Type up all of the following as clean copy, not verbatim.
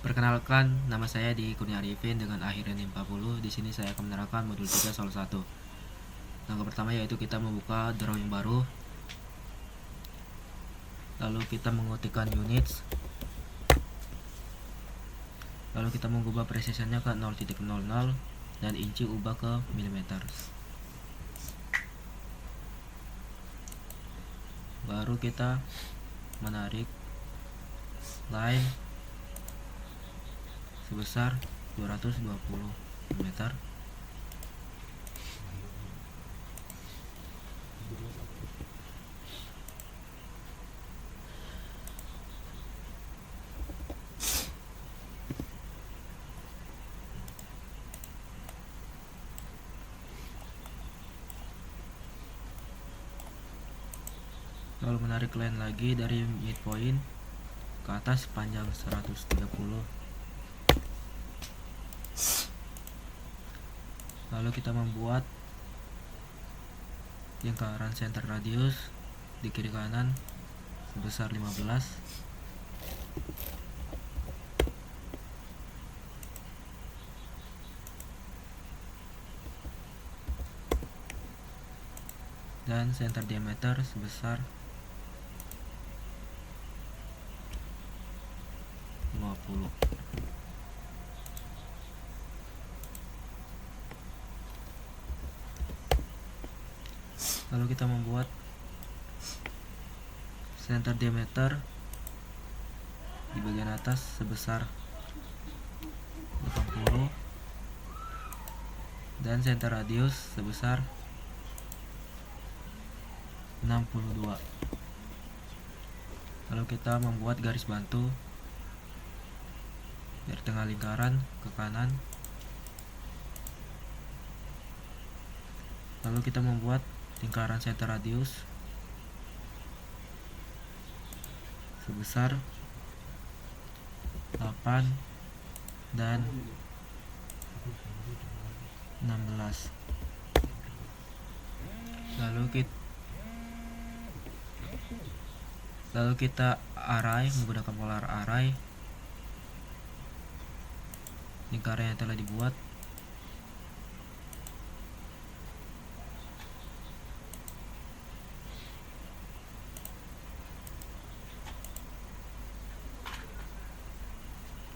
Perkenalkan, nama saya di Kurnia Arifin dengan akhir NIM 40. Di sini saya akan menerangkan modul 3 soal 1. Langkah pertama yaitu kita membuka drawing baru. Lalu kita mengetikkan units. Lalu kita mengubah precisionnya ke 0.00 dan inci ubah ke milimeter. Baru kita menarik line sebesar 220 mm. Lalu menarik line lagi dari midpoint ke atas panjang 130. Lalu kita membuat lingkaran center radius di kiri kanan sebesar 15. Dan center diameter sebesar 50. Lalu kita membuat center diameter di bagian atas sebesar 80 dan center radius sebesar 62. Lalu kita membuat garis bantu dari tengah lingkaran ke kanan. Lalu kita membuat lingkaran center radius sebesar 8 dan 16. Lalu kita array menggunakan polar array lingkaran yang telah dibuat.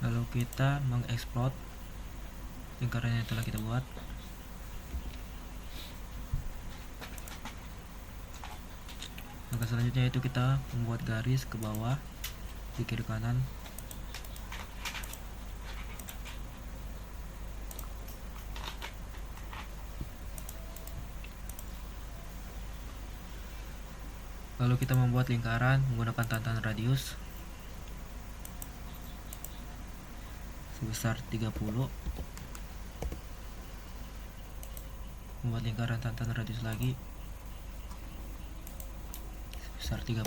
Lalu kita mengeksplod lingkaran yang telah kita buat. Langkah selanjutnya yaitu kita membuat garis ke bawah di kiri kanan. Lalu kita membuat lingkaran menggunakan tantan radius sebesar 30. Membuat lingkaran tantan radius lagi sebesar 30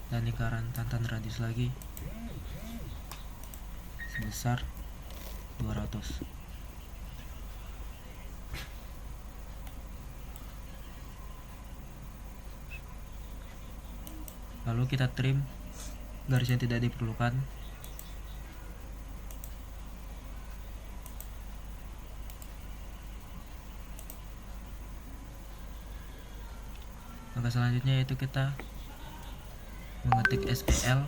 dan lingkaran tantan radius lagi sebesar 200. Lalu kita trim garis yang tidak diperlukan. Langkah selanjutnya yaitu kita mengetik SPL.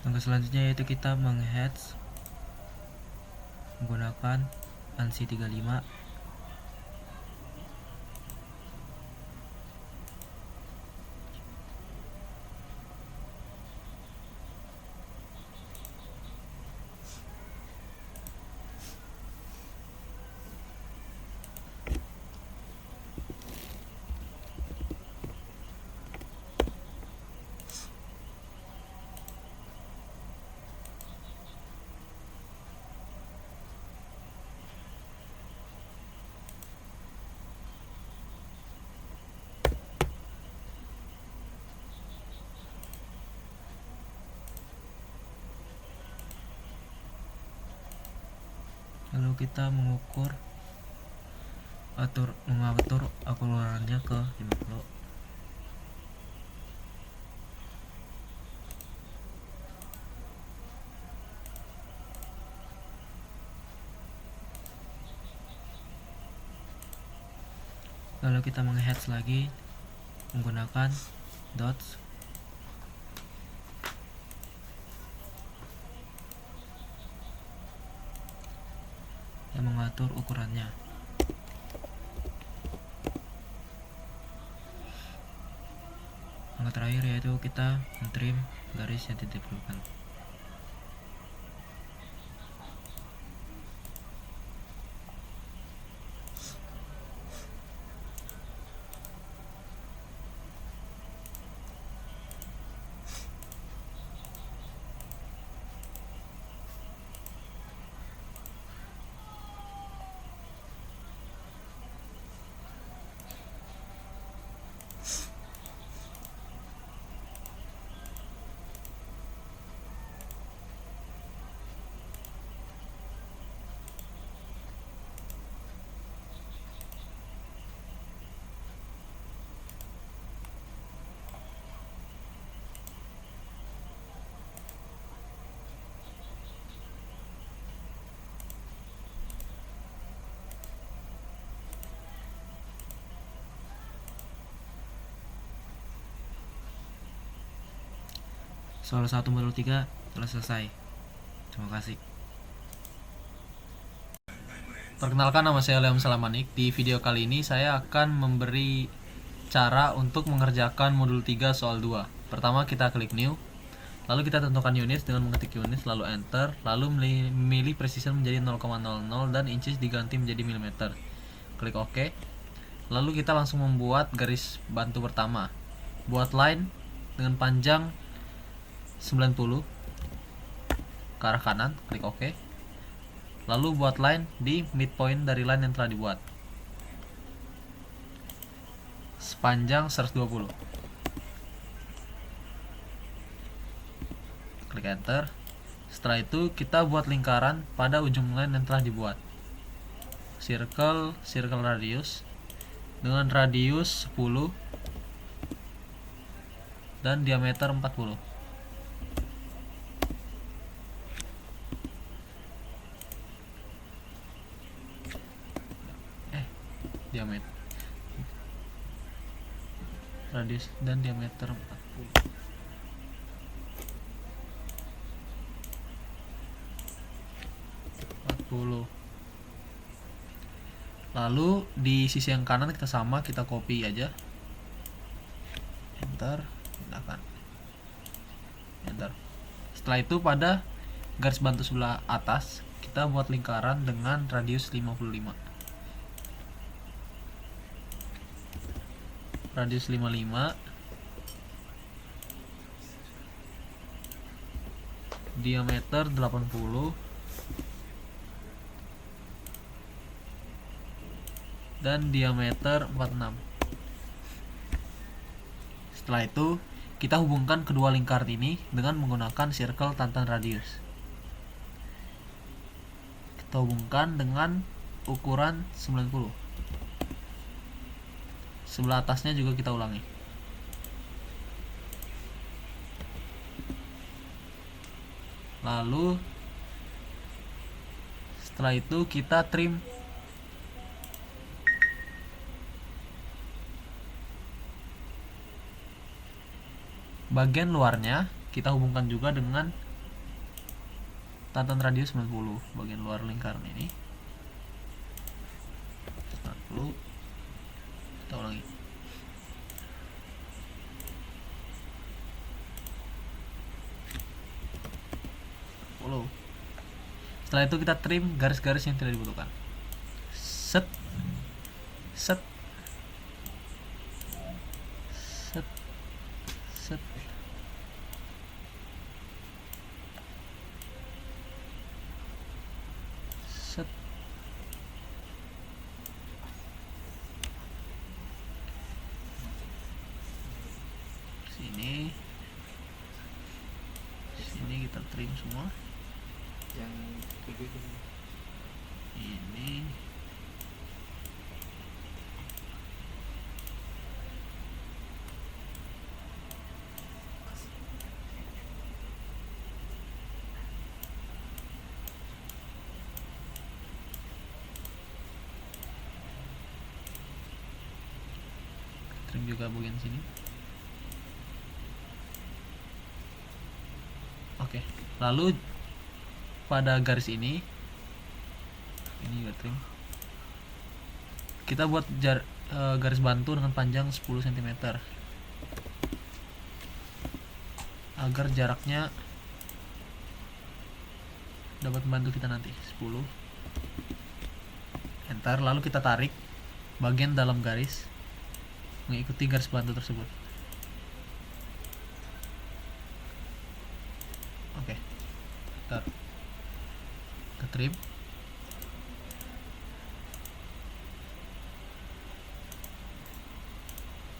Langkah selanjutnya yaitu kita menghatch menggunakan ANSI 35. Lalu kita mengatur akurannya ke 50. Lalu kita menghatch lagi menggunakan dots. Yang mengatur ukurannya. Langkah terakhir yaitu kita men-trim garis yang tidak diperlukan. Soal 1 modul 3 telah selesai. Terima kasih. Perkenalkan, nama saya Leom Salamanik. Di video kali ini saya akan memberi cara untuk mengerjakan modul 3 soal 2. Pertama kita klik new, lalu kita tentukan units dengan mengetik units lalu enter, lalu memilih precision menjadi 0,00 dan inches diganti menjadi milimeter. Klik OK. Lalu kita langsung membuat garis bantu pertama. Buat line dengan panjang 90 ke arah kanan, klik OK. Lalu buat line di midpoint dari line yang telah dibuat, sepanjang 120. Klik enter. Setelah itu kita buat lingkaran pada ujung line yang telah dibuat. Circle radius dengan radius 10 dan diameter 40. Diameter radius dan diameter 40. Lalu di sisi yang kanan kita sama, kita copy aja, enter, gunakan enter. Setelah itu pada garis bantu sebelah atas kita buat lingkaran dengan radius 55. Radius 55, diameter 80 dan diameter 46. Setelah itu kita hubungkan kedua lingkaran ini dengan menggunakan circle tantan radius. Kita hubungkan dengan ukuran 90. Sebelah atasnya juga kita ulangi. Lalu setelah itu kita trim bagian luarnya, kita hubungkan juga dengan tatan radius 90 bagian luar lingkaran ini 90. Kita ulangi. Setelah itu kita trim garis-garis yang tidak dibutuhkan. Set, set, set, set. Set. Sini kita trim semua. Yang kedua Ini trim juga bagian sini. Oke, lalu pada garis ini juga trim. Kita buat garis bantu dengan panjang 10 cm agar jaraknya dapat membantu kita nanti. 10 enter, lalu kita tarik bagian dalam garis mengikuti garis bantu tersebut. Oke, kita trim.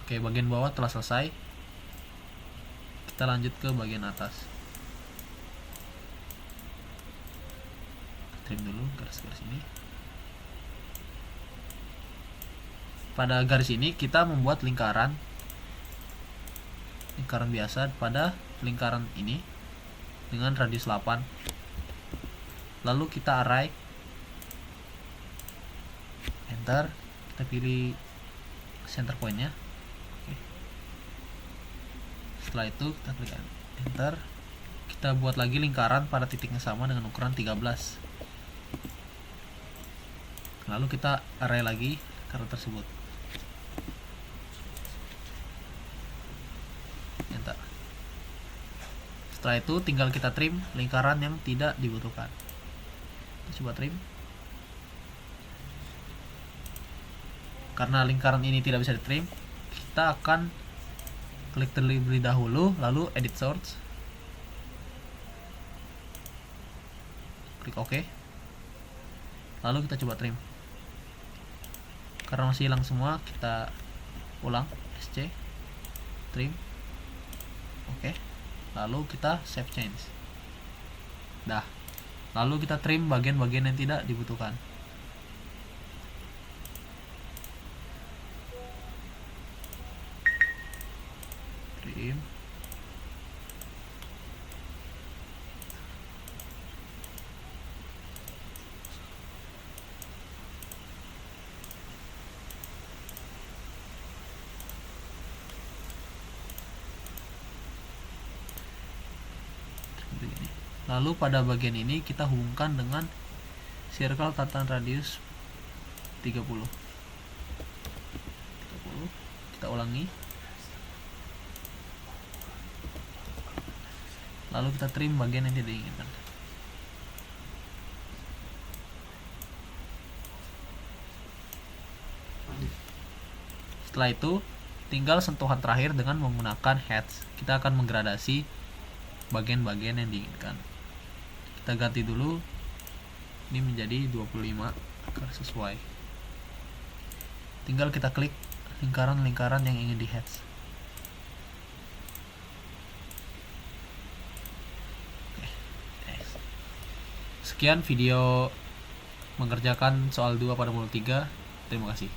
Oke, bagian bawah telah selesai. Kita lanjut ke bagian atas. Trim dulu garis-garis ini. Pada garis ini kita membuat lingkaran biasa pada lingkaran ini dengan radius 8. Lalu kita array, enter, kita pilih center point-nya. Setelah itu kita klik enter, kita buat lagi lingkaran pada titik yang sama dengan ukuran 13. Lalu kita array lagi lingkaran tersebut. Enter. Setelah itu tinggal kita trim lingkaran yang tidak dibutuhkan. Kita coba trim. Karena lingkaran ini tidak bisa ditrim, kita akan klik terlebih dahulu, lalu edit source, klik OK, lalu kita coba trim. Karena masih hilang semua, kita ulang SC, trim, OK, lalu kita save change. Dah, lalu kita trim bagian-bagian yang tidak dibutuhkan. Trim. Lalu pada bagian ini kita hubungkan dengan circle tatan radius 30. Kita ulangi. Lalu kita trim bagian yang tidak diinginkan. Setelah itu tinggal sentuhan terakhir dengan menggunakan heads. Kita akan menggradasi bagian-bagian yang diinginkan. Kita ganti dulu ini menjadi 25 agar sesuai. Tinggal kita klik lingkaran-lingkaran yang ingin di heads. Sekian video mengerjakan soal 2 pada modul 3. Terima kasih.